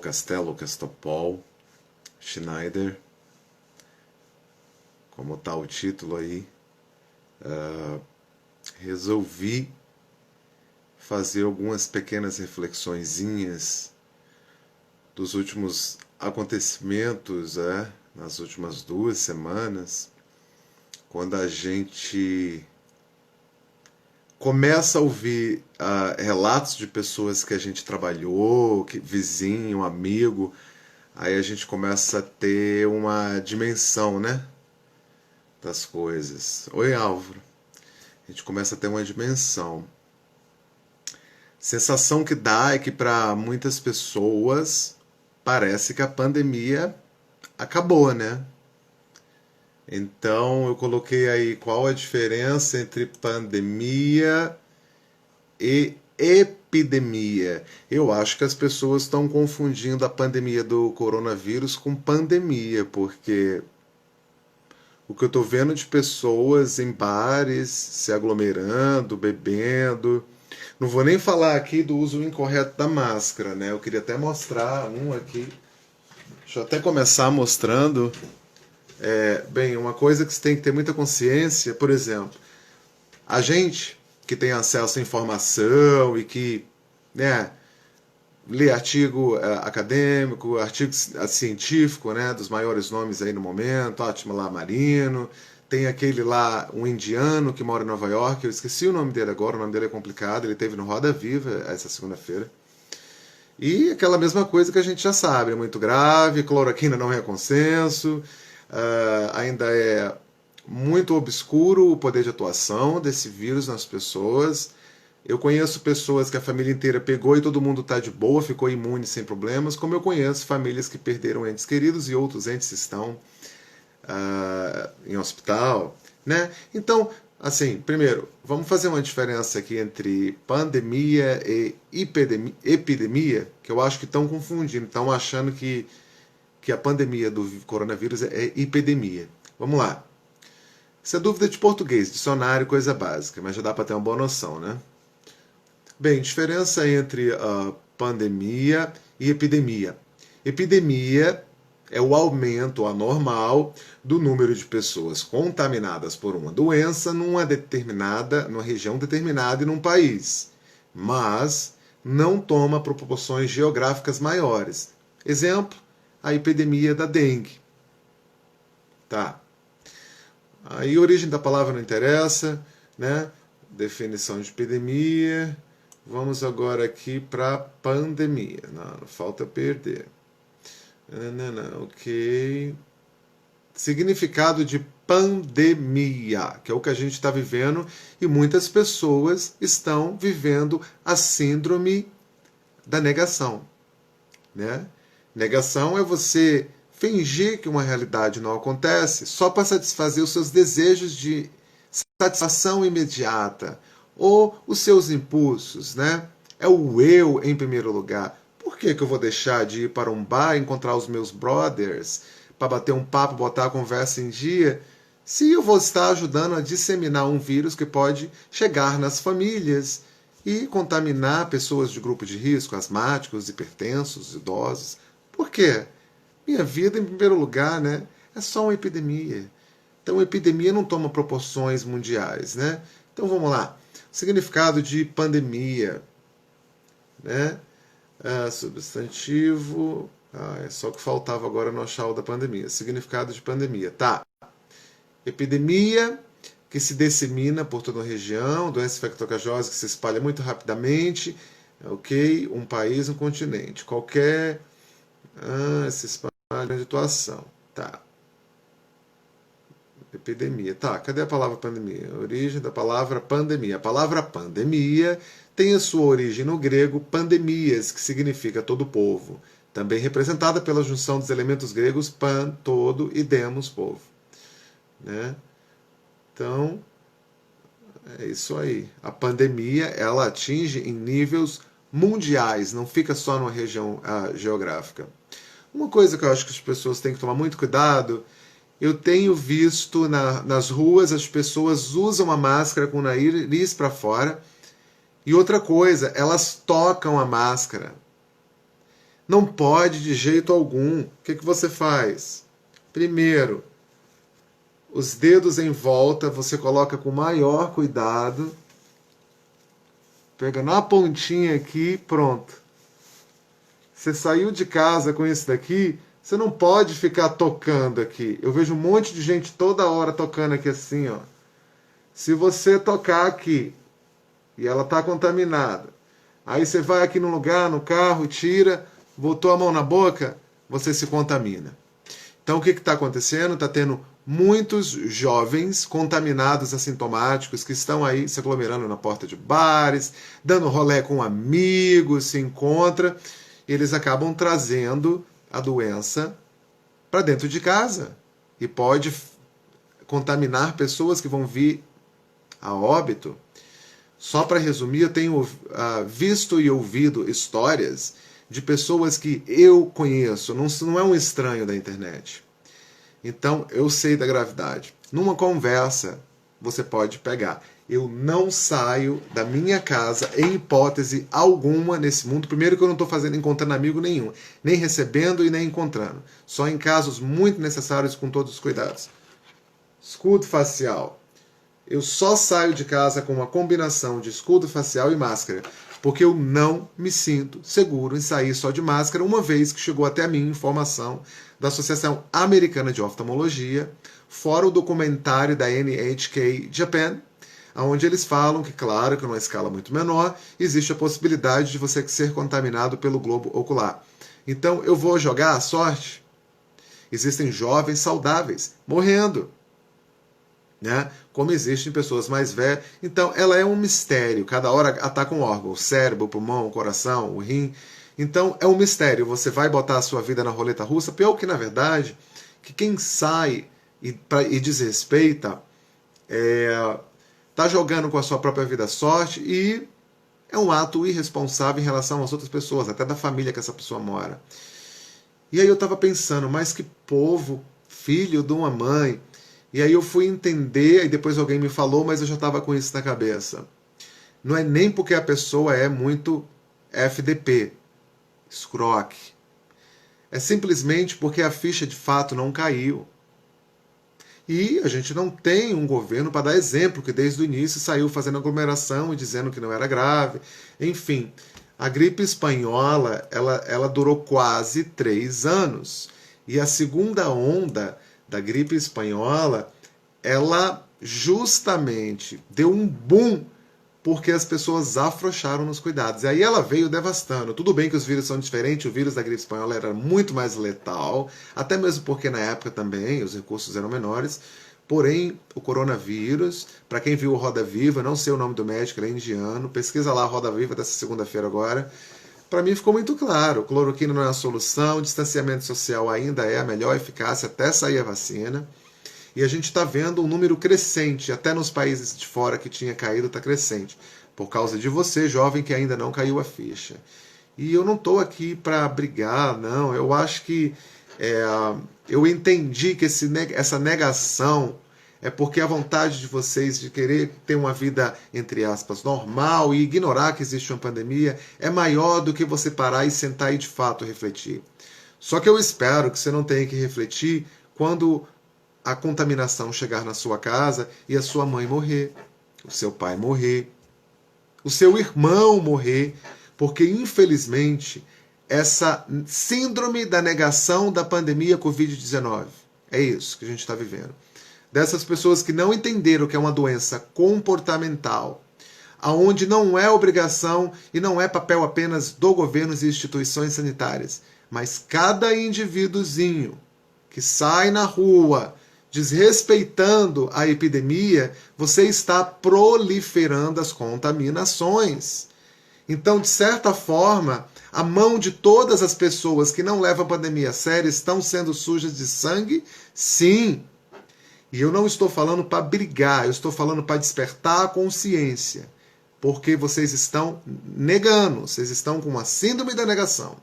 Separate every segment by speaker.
Speaker 1: Castelo, Castopol, Schneider, como está o título aí. Resolvi fazer algumas pequenas reflexõezinhas dos últimos acontecimentos, nas últimas 2 semanas, quando a gente começa a ouvir relatos de pessoas que a gente trabalhou, vizinho, amigo, aí a gente começa a ter uma dimensão, né, das coisas. Oi, Álvaro. A gente começa a ter uma dimensão. Sensação que dá é que para muitas pessoas parece que a pandemia acabou, né? Então eu coloquei aí qual a diferença entre pandemia e epidemia. Eu acho que as pessoas estão confundindo a pandemia do coronavírus com pandemia, porque o que eu estou vendo de pessoas em bares se aglomerando, bebendo. Não vou nem falar aqui do uso incorreto da máscara, né? Eu queria até mostrar um aqui. Deixa eu até começar mostrando. Bem, uma coisa que você tem que ter muita consciência, por exemplo, a gente que tem acesso à informação e que, né, lê artigo acadêmico, artigo científico, né, dos maiores nomes aí no momento, Ótimo Lamarino, tem aquele lá, um indiano que mora em Nova York, eu esqueci o nome dele agora, o nome dele é complicado, ele esteve no Roda Viva essa segunda-feira. E aquela mesma coisa que a gente já sabe, é muito grave, cloroquina não é consenso, ainda é muito obscuro o poder de atuação desse vírus nas pessoas. Eu conheço pessoas que a família inteira pegou e todo mundo está de boa, ficou imune sem problemas, como eu conheço famílias que perderam entes queridos e outros entes estão em hospital, né? Então, assim, primeiro, vamos fazer uma diferença aqui entre pandemia e epidemia, que eu acho que estão confundindo, estão achando que a pandemia do coronavírus é epidemia. Vamos lá. Isso é dúvida de português, dicionário, coisa básica, mas já dá para ter uma boa noção, né? Bem, diferença entre pandemia e epidemia. Epidemia é o aumento anormal do número de pessoas contaminadas por uma doença numa região determinada e num país, mas não toma proporções geográficas maiores. Exemplo, a epidemia da dengue. Tá. Aí a origem da palavra não interessa, né? Definição de epidemia. Vamos agora aqui para pandemia. Não, falta perder. Ok. Significado de pandemia, que é o que a gente está vivendo, e muitas pessoas estão vivendo a síndrome da negação, né? Negação é você fingir que uma realidade não acontece só para satisfazer os seus desejos de satisfação imediata ou os seus impulsos, né? É o eu em primeiro lugar. Por que eu vou deixar de ir para um bar, encontrar os meus brothers, para bater um papo, botar a conversa em dia, se eu vou estar ajudando a disseminar um vírus que pode chegar nas famílias e contaminar pessoas de grupo de risco, asmáticos, hipertensos, idosos? Por quê? Minha vida, em primeiro lugar, né? É só uma epidemia. Então, a epidemia não toma proporções mundiais, né? Então, vamos lá. Significado de pandemia, né? Substantivo. É só que faltava agora no achar o da pandemia. Significado de pandemia. Tá. Epidemia que se dissemina por toda a região, doença infecto-contagiosa que se espalha muito rapidamente, ok? Um país, um continente. Qualquer se espalha de atuação. Tá. Epidemia. Tá, cadê a palavra pandemia? A origem da palavra pandemia. A palavra pandemia tem a sua origem no grego pandemias, que significa todo povo. Também representada pela junção dos elementos gregos pan, todo, e demos, povo. Né? Então, é isso aí. A pandemia, ela atinge em níveis mundiais, não fica só numa região geográfica. Uma coisa que eu acho que as pessoas têm que tomar muito cuidado, eu tenho visto nas ruas as pessoas usam a máscara com o nariz para fora, e outra coisa, elas tocam a máscara. Não pode de jeito algum. O que você faz? Primeiro, os dedos em volta você coloca com maior cuidado. Pega na pontinha aqui, pronto. Você saiu de casa com isso daqui, você não pode ficar tocando aqui. Eu vejo um monte de gente toda hora tocando aqui assim, ó. Se você tocar aqui e ela está contaminada, aí você vai aqui no lugar, no carro, tira, botou a mão na boca, você se contamina. Então o que está acontecendo? Está tendo muitos jovens contaminados assintomáticos que estão aí se aglomerando na porta de bares, dando rolê com amigos, se encontra, e eles acabam trazendo a doença para dentro de casa e pode contaminar pessoas que vão vir a óbito. Só para resumir, eu tenho visto e ouvido histórias de pessoas que eu conheço, não é um estranho da internet. Então, eu sei da gravidade. Numa conversa, você pode pegar. Eu não saio da minha casa, em hipótese alguma, nesse mundo. Primeiro que eu não estou encontrando amigo nenhum. Nem recebendo e nem encontrando. Só em casos muito necessários, com todos os cuidados. Escudo facial. Eu só saio de casa com uma combinação de escudo facial e máscara. Porque eu não me sinto seguro em sair só de máscara, uma vez que chegou até a mim informação da Associação Americana de Oftalmologia, fora o documentário da NHK Japan, onde eles falam que, claro, que numa escala muito menor, existe a possibilidade de você ser contaminado pelo globo ocular. Então, eu vou jogar a sorte? Existem jovens saudáveis morrendo, né? Como existem pessoas mais velhas. Então, ela é um mistério. Cada hora ataca um órgão. O cérebro, o pulmão, o coração, o rim. Então, é um mistério. Você vai botar a sua vida na roleta russa. Pior que, na verdade, que quem sai e desrespeita está jogando com a sua própria vida à sorte e é um ato irresponsável em relação às outras pessoas, até da família que essa pessoa mora. E aí eu estava pensando, mas que povo, filho de uma mãe. E aí eu fui entender, e depois alguém me falou, mas eu já estava com isso na cabeça. Não é nem porque a pessoa é muito FDP, escroque. É simplesmente porque a ficha de fato não caiu. E a gente não tem um governo para dar exemplo, que desde o início saiu fazendo aglomeração e dizendo que não era grave. Enfim, a gripe espanhola ela durou quase 3 anos. E a segunda onda da gripe espanhola, ela justamente deu um boom porque as pessoas afrouxaram nos cuidados. E aí ela veio devastando. Tudo bem que os vírus são diferentes, o vírus da gripe espanhola era muito mais letal, até mesmo porque na época também os recursos eram menores. Porém, o coronavírus, para quem viu o Roda Viva, não sei o nome do médico, ele é indiano, pesquisa lá a Roda Viva dessa segunda-feira agora, para mim ficou muito claro, cloroquina não é a solução, distanciamento social ainda é a melhor eficácia até sair a vacina. E a gente está vendo um número crescente, até nos países de fora que tinha caído, está crescente. Por causa de você, jovem, que ainda não caiu a ficha. E eu não estou aqui para brigar, não. Eu acho que eu entendi que essa negação é porque a vontade de vocês de querer ter uma vida, entre aspas, normal e ignorar que existe uma pandemia é maior do que você parar e sentar e de fato refletir. Só que eu espero que você não tenha que refletir quando a contaminação chegar na sua casa e a sua mãe morrer, o seu pai morrer, o seu irmão morrer, porque infelizmente essa síndrome da negação da pandemia Covid-19, é isso que a gente está vivendo. Dessas pessoas que não entenderam que é uma doença comportamental, aonde não é obrigação e não é papel apenas do governo e instituições sanitárias, mas cada indivíduozinho que sai na rua desrespeitando a epidemia, você está proliferando as contaminações. Então, de certa forma, a mão de todas as pessoas que não levam a pandemia a sério estão sendo sujas de sangue? Sim. E eu não estou falando para brigar, eu estou falando para despertar a consciência. Porque vocês estão negando, vocês estão com uma síndrome da negação.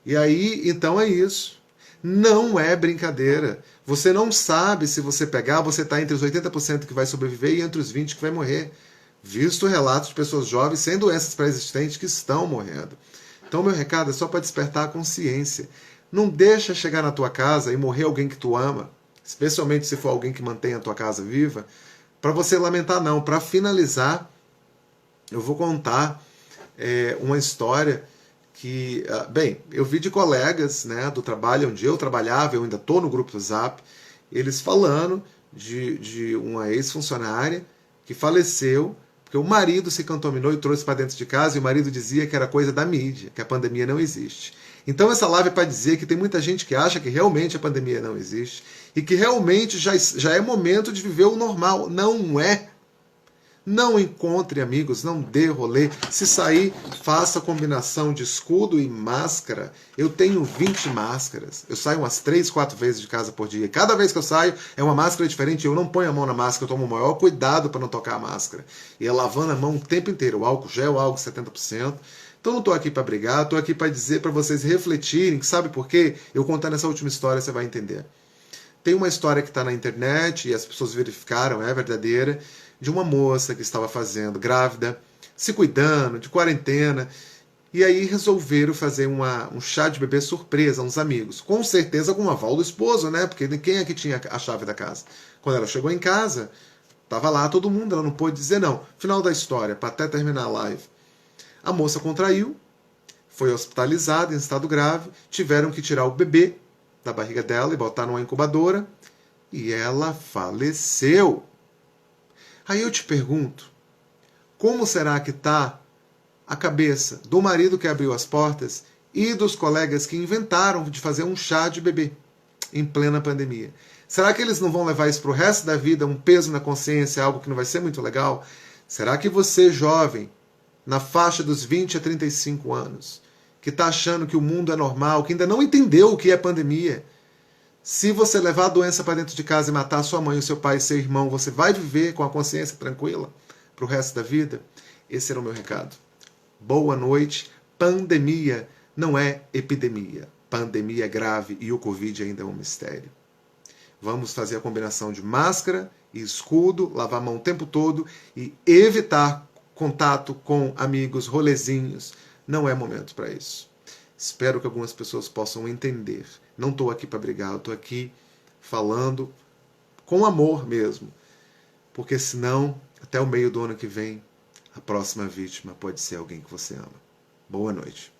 Speaker 1: E aí, então é isso. Não é brincadeira. Você não sabe se você pegar, você está entre os 80% que vai sobreviver e entre os 20% que vai morrer. Visto relatos de pessoas jovens sem doenças pré-existentes que estão morrendo. Então, meu recado é só para despertar a consciência. Não deixa chegar na tua casa e morrer alguém que tu ama, especialmente se for alguém que mantém a tua casa viva, para você lamentar, não. Para finalizar, eu vou contar uma história que, bem, eu vi de colegas, né, do trabalho onde eu trabalhava, eu ainda estou no grupo do Zap, eles falando de uma ex-funcionária que faleceu porque o marido se contaminou e trouxe para dentro de casa, e o marido dizia que era coisa da mídia, que a pandemia não existe. Então essa live é para dizer que tem muita gente que acha que realmente a pandemia não existe e que realmente já é momento de viver o normal. Não é. Não encontre amigos, não dê rolê. Se sair, faça combinação de escudo e máscara. Eu tenho 20 máscaras. Eu saio umas 3, 4 vezes de casa por dia. Cada vez que eu saio é uma máscara diferente. Eu não ponho a mão na máscara, eu tomo o maior cuidado para não tocar a máscara. E é lavando a mão o tempo inteiro. O álcool gel, álcool 70%. Então não estou aqui para brigar, estou aqui para dizer para vocês refletirem. Sabe por quê? Eu contando essa última história, você vai entender. Tem uma história que está na internet e as pessoas verificaram, é verdadeira, de uma moça que estava fazendo grávida, se cuidando, de quarentena, e aí resolveram fazer um chá de bebê surpresa a uns amigos. Com certeza com o aval do esposo, né? Porque quem é que tinha a chave da casa? Quando ela chegou em casa, estava lá todo mundo, ela não pôde dizer não. Final da história, para até terminar a live. A moça contraiu, foi hospitalizada em estado grave, tiveram que tirar o bebê da barriga dela e botar numa incubadora, e ela faleceu. Aí eu te pergunto, como será que está a cabeça do marido que abriu as portas e dos colegas que inventaram de fazer um chá de bebê em plena pandemia? Será que eles não vão levar isso para o resto da vida, um peso na consciência, algo que não vai ser muito legal? Será que você, jovem, na faixa dos 20 a 35 anos, que está achando que o mundo é normal, que ainda não entendeu o que é pandemia, se você levar a doença para dentro de casa e matar sua mãe, o seu pai e seu irmão, você vai viver com a consciência tranquila para o resto da vida? Esse era o meu recado. Boa noite. Pandemia não é epidemia. Pandemia é grave e o Covid ainda é um mistério. Vamos fazer a combinação de máscara e escudo, lavar a mão o tempo todo e evitar contato com amigos, rolezinhos. Não é momento para isso. Espero que algumas pessoas possam entender. Não estou aqui para brigar, eu estou aqui falando com amor mesmo. Porque senão, até o meio do ano que vem, a próxima vítima pode ser alguém que você ama. Boa noite.